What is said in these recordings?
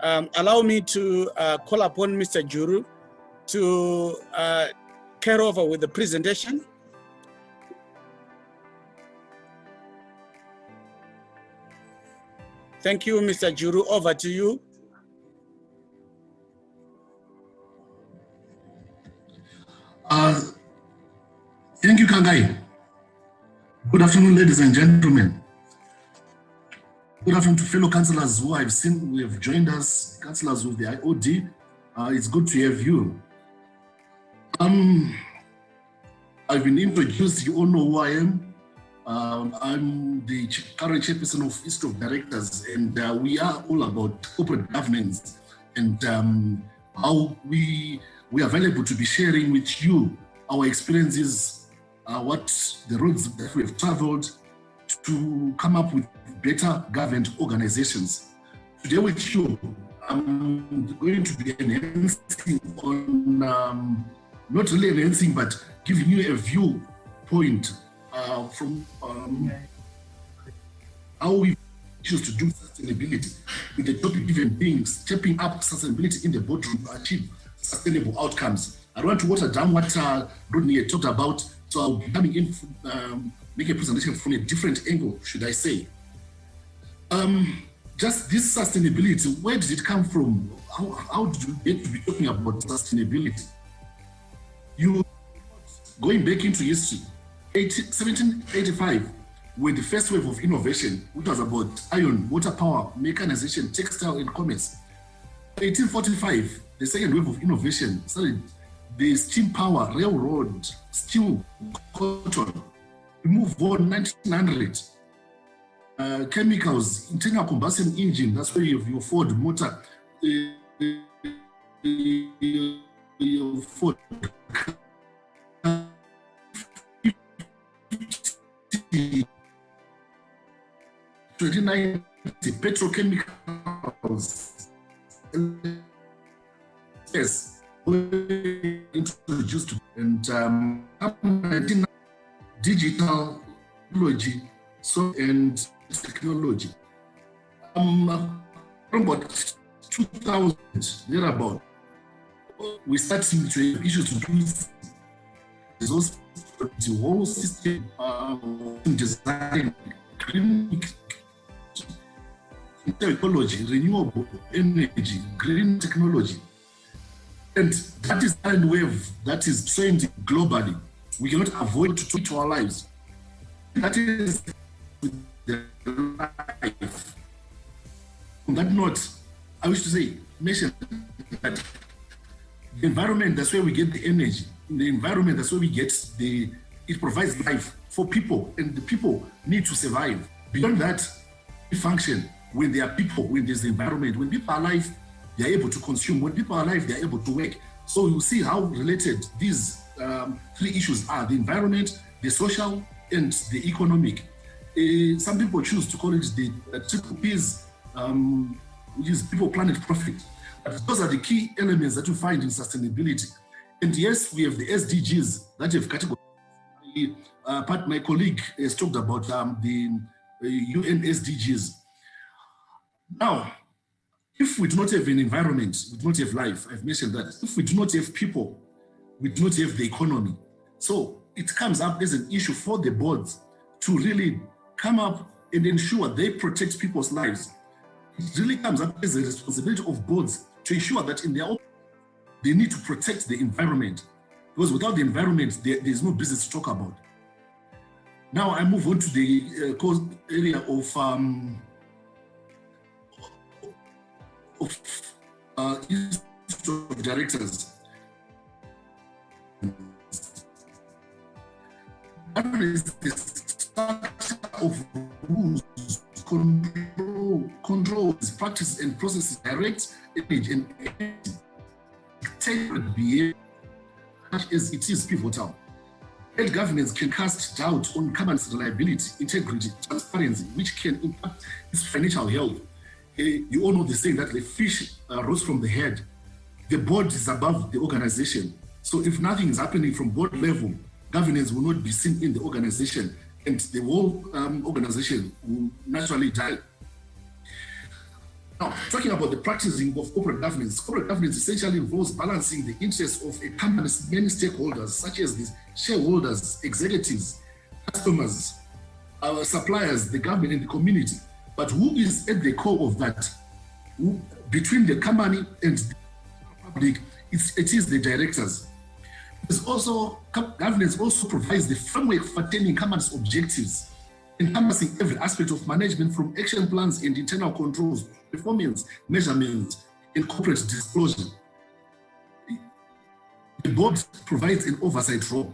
allow me to call upon Mr. Juru to carry over with the presentation. Thank you, Mr. Juru. Over to you. Thank you, Kangai. Good afternoon, ladies and gentlemen. Good afternoon to fellow councillors who I've seen who have joined us, councillors with the IOD. It's good to have you. I've been introduced, you all know who I am. I'm the current chairperson of East of Directors, and we are all about corporate governance and how we are available to be sharing with you our experiences, what the roads that we have traveled to come up with better governed organizations. Today with you, I'm going to be enhancing on, not really enhancing, but giving you a viewpoint from how we choose to do sustainability, with the topic even being stepping up sustainability in the boardroom to achieve sustainable outcomes. I don't want to water down what Rodney had talked about, so I'll be coming in, make a presentation from a different angle, should I say. Just this sustainability, where did it come from? How did you get to be talking about sustainability? You, going back into history, 1785 were the first wave of innovation, which was about iron, water power, mechanization, textile and commerce. 1845, the second wave of innovation started the steam power, railroad, steel, cotton. We move on 1900. Chemicals, internal combustion engine, that's where you have your Ford motor, your Ford 29, the petrochemicals, yes, were introduced, and digital technology, so and technology. About 2000, thereabout, we started to have issues to do resource, the whole system design, green ecology, renewable energy, green technology. And that is a wave that is trending globally. We cannot avoid to tweak our lives. That is the life. On that note, I wish to say, mention that the environment, that's where we get the energy. In the environment, that's where we get it provides life for people, and the people need to survive. Beyond that, we function when there are people, when there's the environment. When people are alive, they are able to consume. When people are alive, they are able to work. So you see how related these three issues are: the environment, the social, and the economic. Some people choose to call it the triple P's, which is people, planet, profit. But those are the key elements that you find in sustainability. And yes, we have the SDGs that have categorized. My colleague has talked about the UN SDGs. Now, if we do not have an environment, we do not have life. I've mentioned that. If we do not have people, we do not have the economy. So it comes up as an issue for the boards to really come up and ensure they protect people's lives. It really comes up as a responsibility of boards to ensure that in their own, they need to protect the environment, because without the environment, there's no business to talk about. Now I move on to the area of directors. That is the structure of rules, controls, practices, and processes direct image and dictate behavior as it is pivotal. Health governance can cast doubt on governance reliability, integrity, transparency, which can impact its financial health. You all know the saying that the fish rose from the head. The board is above the organization. So if nothing is happening from board level, governance will not be seen in the organization, and the whole organization will naturally die. Now, talking about the practicing of corporate governance essentially involves balancing the interests of a company's many stakeholders, such as the shareholders, executives, customers, our suppliers, the government, and the community. But who is at the core of that? Between the company and the public, it is the directors. Governance also provides the framework for attaining company's objectives, encompassing every aspect of management from action plans and internal controls, performance, measurement, and corporate disclosure. The board provides an oversight role.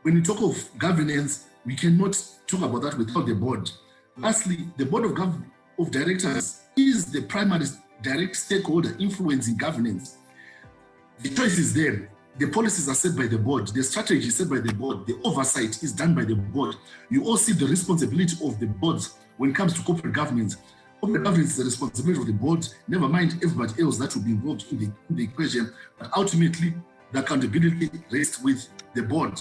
When we talk of governance, we cannot talk about that without the board. Lastly, the board of directors is the primary direct stakeholder influencing governance. The choice is there. The policies are set by the board. The strategy is set by the board. The oversight is done by the board. You all see the responsibility of the boards when it comes to corporate governance. Corporate governance is the responsibility of the board, never mind everybody else that will be involved in the equation, but ultimately the accountability rests with the board.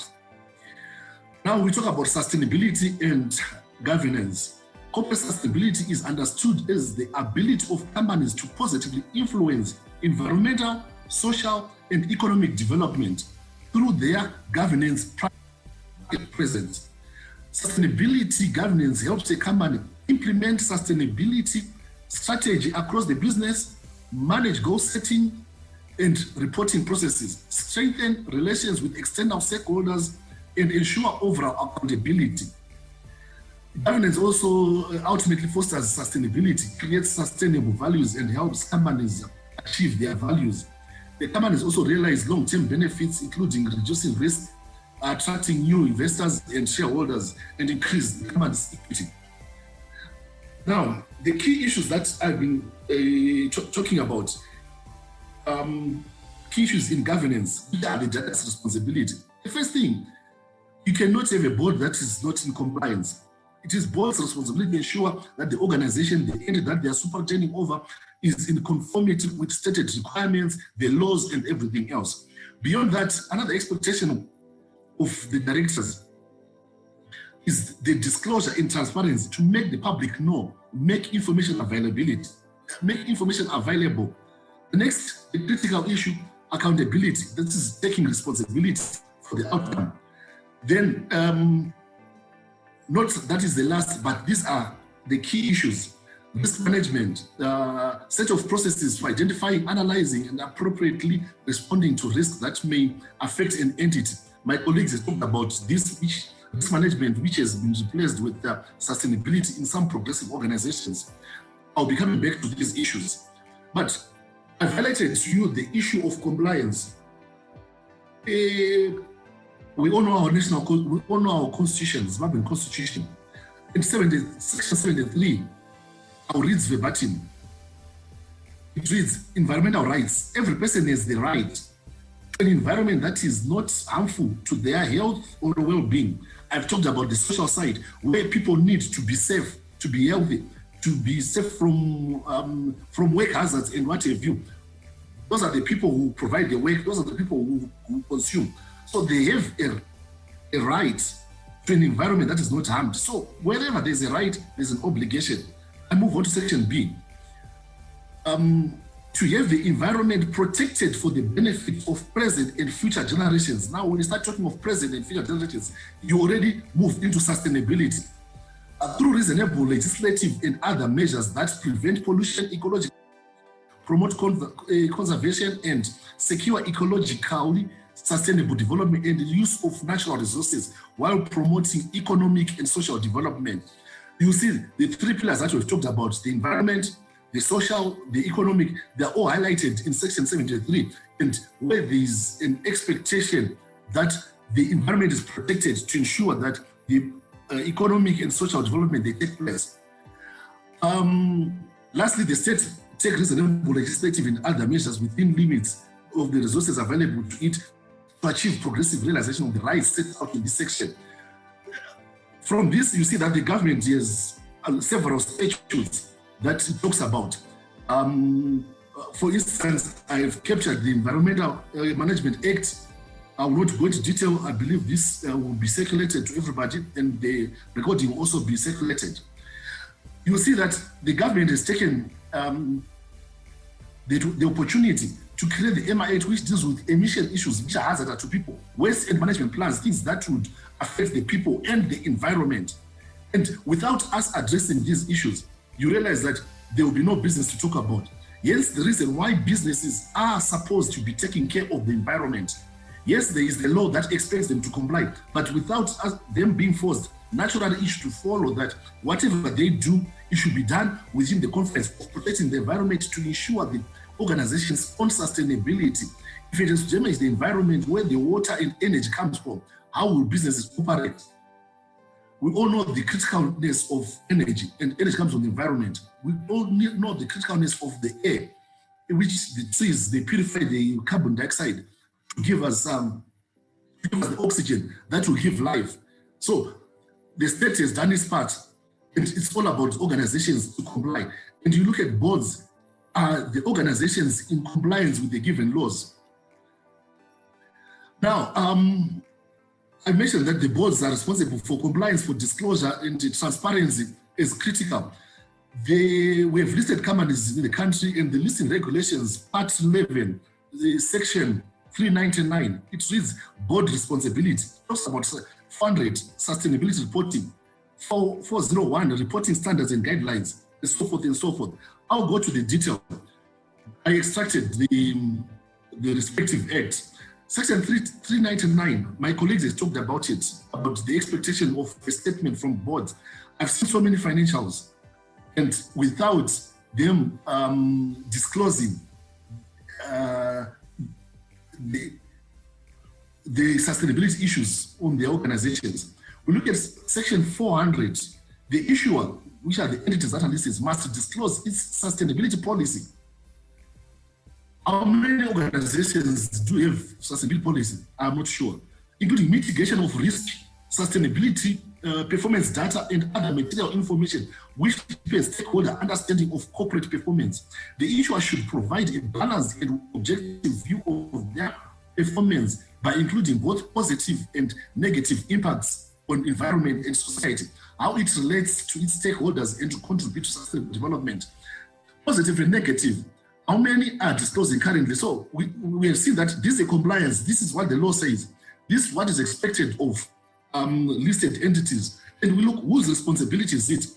Now we talk about sustainability and governance. Corporate sustainability is understood as the ability of companies to positively influence environmental, social, and economic development through their governance presence. Sustainability governance helps a company implement sustainability strategy across the business, manage goal setting and reporting processes, strengthen relations with external stakeholders, and ensure overall accountability. Governance also ultimately fosters sustainability, creates sustainable values, and helps companies achieve their values. The companies also realize long-term benefits, including reducing risk, attracting new investors and shareholders, and increase the company's equity. Now, the key issues that I've been talking about, key issues in governance, which are the director's responsibility. The first thing, you cannot have a board that is not in compliance. It is board's responsibility to ensure that the organization, the entity that they are superintending over, is in conformity with stated requirements, the laws, and everything else. Beyond that, another expectation of the directors is the disclosure and transparency to make the public know, make information available. The next, the critical issue, accountability. That is taking responsibility for the outcome. Then, not that is the last, but these are the key issues. Risk management, set of processes for identifying, analyzing, and appropriately responding to risks that may affect an entity. My colleagues have talked about this risk management, which has been replaced with sustainability in some progressive organizations. I'll be coming back to these issues. But I've highlighted to you the issue of compliance. We all know our constitution, Zimbabwean constitution. In section 73, I'll read verbatim. It reads, environmental rights. Every person has the right to an environment that is not harmful to their health or well-being. I've talked about the social side, where people need to be safe, to be healthy, to be safe from work hazards and what have you. Those are the people who provide the work. Those are the people who consume. So they have a right to an environment that is not harmed. So wherever there's a right, there's an obligation. I move on to section B. To have the environment protected for the benefit of present and future generations. Now, when you start talking of present and future generations, you already move into sustainability. Through reasonable legislative and other measures that prevent pollution, ecological, promote conservation and secure ecologically sustainable development and the use of natural resources while promoting economic and social development. You see the three pillars that we've talked about, the environment, the social, the economic, they're all highlighted in section 73, and where there's an expectation that the environment is protected to ensure that the economic and social development, they take place. Lastly, the state take reasonable legislative and other measures within limits of the resources available to it to achieve progressive realization of the rights set out in this section. From this, you see that the government has several statutes that it talks about. For instance, I've captured the Environmental Management Act. I will not go into detail. I believe this will be circulated to everybody, and the recording will also be circulated. you see that the government has taken the opportunity to create the MI8, which deals with emission issues which are hazardous to people, waste and management plans, things that would affect the people and the environment. And without us addressing these issues, you realize that there will be no business to talk about. Hence, the reason why businesses are supposed to be taking care of the environment. Yes, there is the law that expects them to comply, but without them being forced, naturally it should follow that whatever they do, it should be done within the confines of protecting the environment to ensure the organization's own sustainability. If it is to damage the environment where the water and energy comes from, how will businesses operate? We all know the criticalness of energy, and energy comes from the environment. We all know the criticalness of the air, in which the trees, they purify the carbon dioxide to give us the oxygen that will give life. So the state has done its part, and it's all about organizations to comply. And you look at boards, the organizations in compliance with the given laws. Now, I mentioned that the boards are responsible for compliance, for disclosure, and transparency is critical. We have listed companies in the country, and the listing regulations, Part 11, the Section 399, it reads board responsibility. It talks about fund rate, sustainability reporting, 401, reporting standards and guidelines, and so forth and so forth. I'll go to the detail. I extracted the respective act. Section 399, my colleagues have talked about it, about the expectation of a statement from boards. I've seen so many financials, and without them disclosing the sustainability issues on their organizations. We look at Section 400, the issuer, which are the entities that are listed, must disclose its sustainability policy. How many organizations do have sustainability policy? I'm not sure, including mitigation of risk, sustainability, performance data, and other material information, which prepares stakeholder understanding of corporate performance. The issuer should provide a balanced and objective view of their performance by including both positive and negative impacts on environment and society, how it relates to its stakeholders and to contribute to sustainable development. Positive and negative. How many are disclosing currently? So we have seen that this is a compliance. This is what the law says. This is what is expected of listed entities. And we look whose responsibility is it.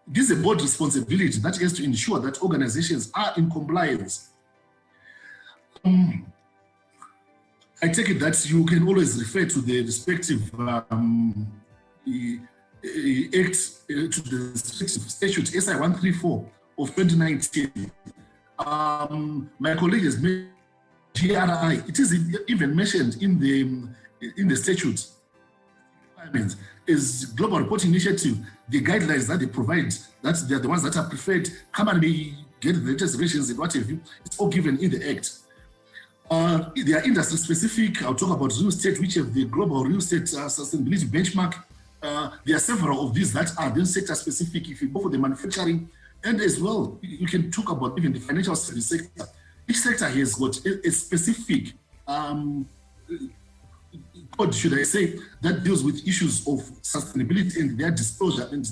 This is a board responsibility that has to ensure that organizations are in compliance. I take it that you can always refer to the respective act, to the respective statute, SI 134 of 2019. My colleague has made GRI. It is even mentioned in the statute. Is Global Reporting Initiative, the guidelines that they provide, that they're the ones that are preferred, come and get the latest versions and what have you. It's all given in the act. They are industry specific. I'll talk about real estate, which have the Global Real Estate Sustainability Benchmark. There are several of these that are then sector specific. If you go for the manufacturing, and as well, you can talk about even the financial service sector. Each sector has got a specific code, should I say, that deals with issues of sustainability and their disclosure and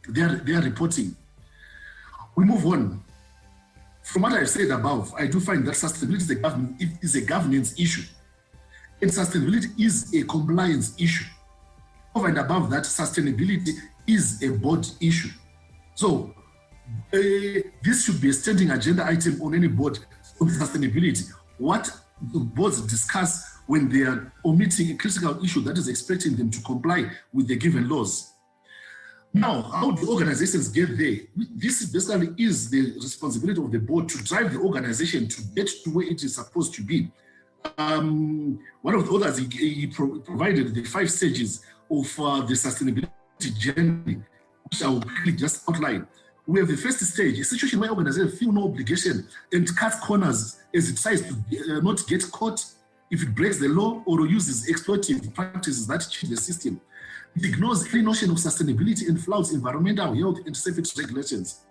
their reporting. We move on. From what I've said above, I do find that sustainability is a governance issue, and sustainability is a compliance issue. Over and above that, sustainability is a board issue. So this should be a standing agenda item on any board on sustainability. What the boards discuss when they are omitting a critical issue that is expecting them to comply with the given laws. Now, how do organizations get there? This basically is the responsibility of the board to drive the organization to get to where it is supposed to be. One of the others, he provided the 5 stages of the sustainability journey, which I will quickly just outline. We have the first stage, a situation where organizations feel no obligation and cut corners as it tries to not get caught if it breaks the law or uses exploitative practices that cheat the system. It ignores any notion of sustainability and flouts environmental, health, and safety regulations.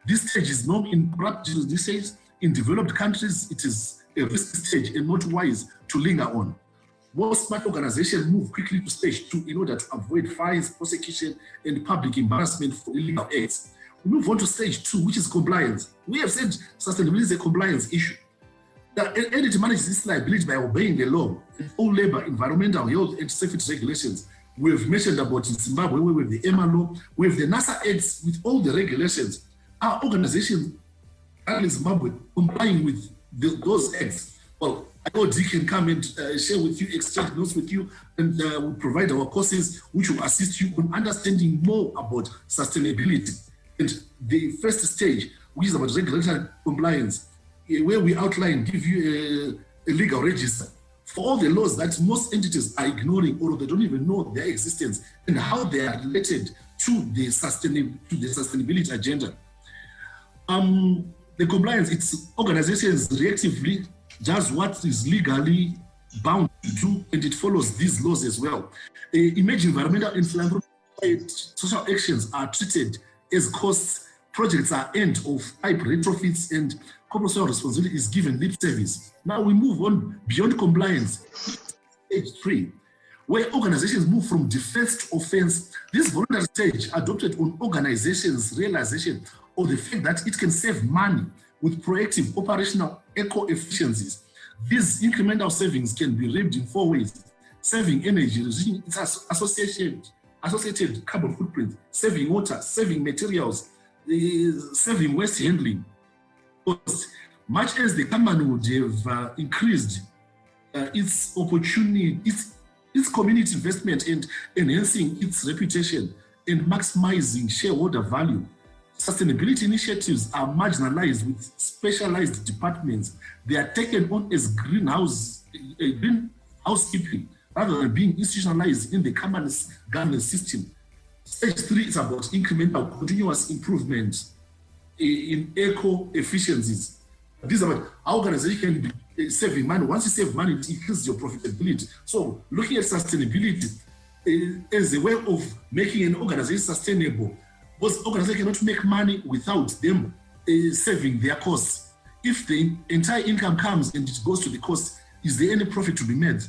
This stage is known in practice. This stage in developed countries, it is a risk stage and not wise to linger on. most smart organizations move quickly to stage 2 in order to avoid fines, prosecution, and public embarrassment for illegal acts. We move on to stage 2, which is compliance. We have said sustainability is a compliance issue. The entity manages this liability by obeying the law and all labor, environmental, health, and safety regulations. We have mentioned about in Zimbabwe, we have the EMA law, we have the NASA acts with all the regulations. Our organization in Zimbabwe complying with those acts. Well, I know Dick can come and share with you, exchange notes with you, and we'll provide our courses which will assist you in understanding more about sustainability. And the first stage, which is about regulatory compliance, where we outline, give you a legal register for all the laws that most entities are ignoring or they don't even know their existence and how they are related to the sustainability agenda. The compliance, it's organizations reactively does what is legally bound to do, and it follows these laws as well. Emerging environmental and philanthropic social actions are treated as costs, projects are end of pipe retrofits, and corporate social responsibility is given lip service. Now we move on beyond compliance, stage 3, where organizations move from defense to offense. This voluntary stage adopted on organizations' realization of the fact that it can save money with proactive operational eco-efficiencies. These incremental savings can be reaped in 4 ways: saving energy, reducing its associated carbon footprint, saving water, saving materials, saving waste handling. Because much as the company would have increased its opportunity, its community investment and enhancing its reputation and maximizing shareholder value, sustainability initiatives are marginalized with specialized departments. They are taken on as greenhousekeeping rather than being institutionalized in the company's governance system. Stage 3 is about incremental continuous improvement in eco-efficiencies. This is about how organization can be saving money. Once you save money, it increases your profitability. So looking at sustainability as a way of making an organization sustainable, because organizations cannot make money without them saving their costs. If the entire income comes and it goes to the cost, is there any profit to be made?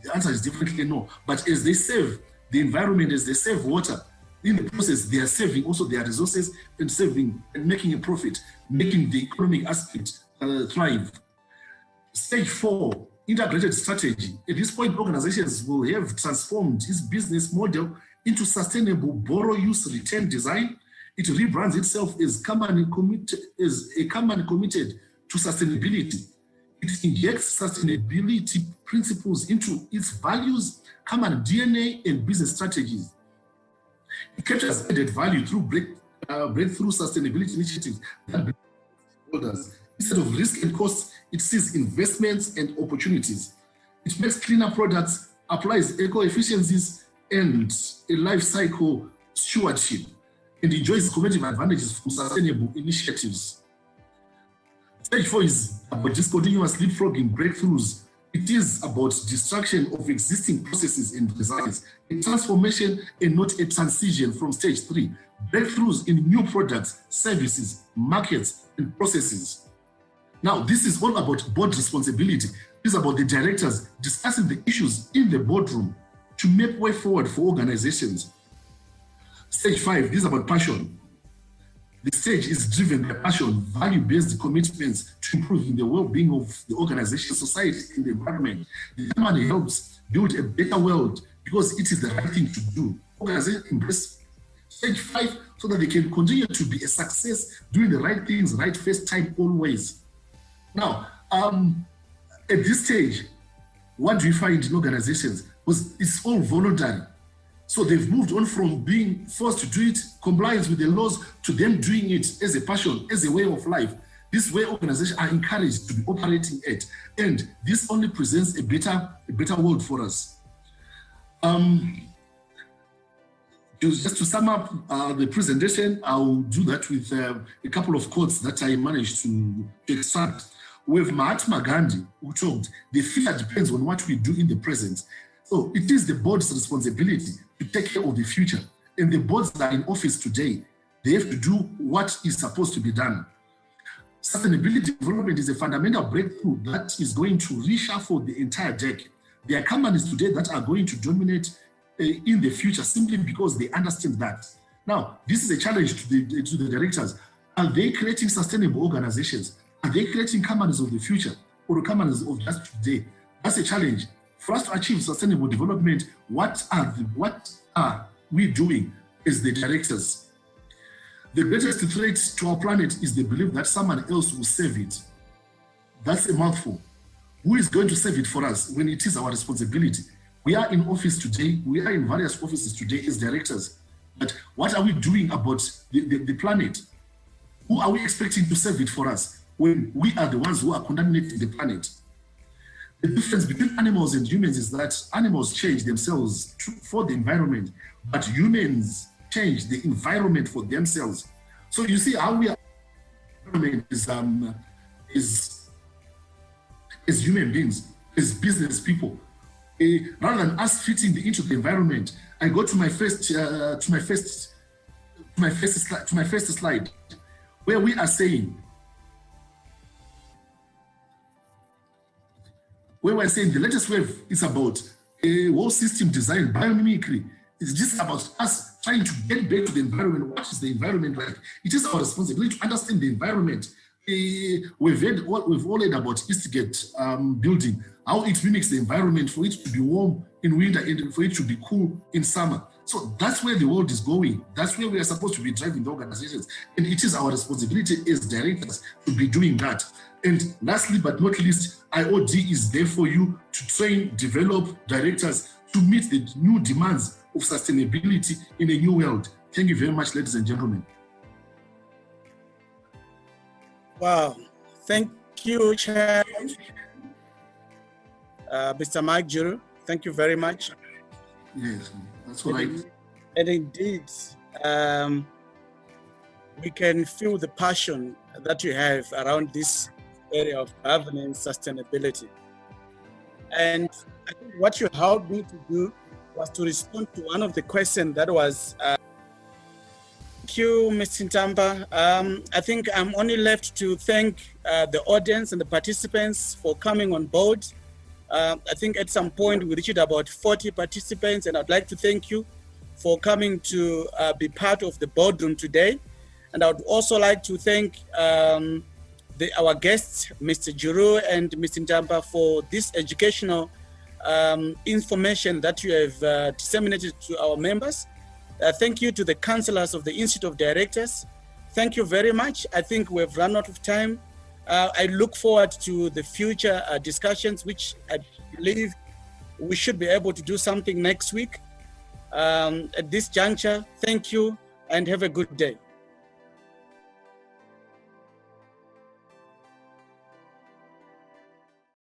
The answer is definitely no. But as they save the environment, as they save water, in the process, they are saving also their resources and saving and making a profit, making the economic aspect thrive. Stage 4, integrated strategy. At this point, organizations will have transformed its business model into sustainable borrow, use, return design. It rebrands itself as a company committed to sustainability. It injects sustainability principles into its values, company DNA, and business strategies. It captures added value through breakthrough sustainability initiatives that benefit stakeholders. Instead of risk and costs, it sees investments and opportunities. It makes cleaner products, applies eco-efficiencies and a life cycle stewardship, and enjoys competitive advantages from sustainable initiatives. Stage 4 is about discontinuous leapfrogging breakthroughs. It is about destruction of existing processes and designs, a transformation and not a transition from stage 3. Breakthroughs in new products, services, markets, and processes. Now, this is all about board responsibility. This is about the directors discussing the issues in the boardroom to make way forward for organizations. Stage 5, this is about passion. The stage is driven by passion, value-based commitments to improving the well-being of the organization, society, and the environment. The company helps build a better world because it is the right thing to do. Organizations embrace stage 5 so that they can continue to be a success, doing the right things, right first time, always. Now, at this stage, what do we find in organizations? Because it's all voluntary. So they've moved on from being forced to do it, compliance with the laws, to them doing it as a passion, as a way of life. This way organizations are encouraged to be operating at. And this only presents a better world for us. Just to sum up the presentation, I'll do that with a couple of quotes that I managed to extract. We have Mahatma Gandhi, who talked, the future depends on what we do in the present. So it is the board's responsibility to take care of the future. And the boards that are in office today, they have to do what is supposed to be done. Sustainability development is a fundamental breakthrough that is going to reshuffle the entire deck. There are companies today that are going to dominate in the future simply because they understand that. Now, this is a challenge to the directors. Are they creating sustainable organizations? Are they creating companies of the future or companies of just today? That's a challenge. For us to achieve sustainable development, what are we doing as the directors? The greatest threat to our planet is the belief that someone else will save it. That's a mouthful. Who is going to save it for us when it is our responsibility? We are in office today, we are in various offices today as directors, but what are we doing about the planet? Who are we expecting to save it for us when we are the ones who are contaminating the planet? The difference between animals and humans is that animals change themselves for the environment, but humans change the environment for themselves. So you see how we are as human beings, as business people. Rather than us fitting into the environment, I go to my first slide, where we are saying, the latest wave is about a whole system design, biomimicry. It's just about us trying to get back to the environment. What is the environment like? It is our responsibility to understand the environment. We've all heard about Eastgate building, how it mimics the environment for it to be warm in winter and for it to be cool in summer. So that's where the world is going. That's where we are supposed to be driving the organizations. And it is our responsibility as directors to be doing that. And lastly, but not least, IOD is there for you to train, develop directors to meet the new demands of sustainability in a new world. Thank you very much, ladies and gentlemen. Wow, thank you, Chair. Mr. Mike Juru, thank you very much. Yes, that's what And indeed, we can feel the passion that you have around this area of governance sustainability. And I think what you helped me to do was to respond to one of the questions that was thank you, Mr. Ntamba. I think I'm only left to thank the audience and the participants for coming on board. I think at some point we reached about 40 participants, and I'd like to thank you for coming to be part of the boardroom today. And I would also like to thank our guests, Mr. Juru and Mr. Ntamba, for this educational information that you have disseminated to our members. Thank you to the councillors of the Institute of Directors. Thank you very much. I think we've run out of time. I look forward to the future discussions, which I believe we should be able to do something next week. At this juncture, thank you and have a good day.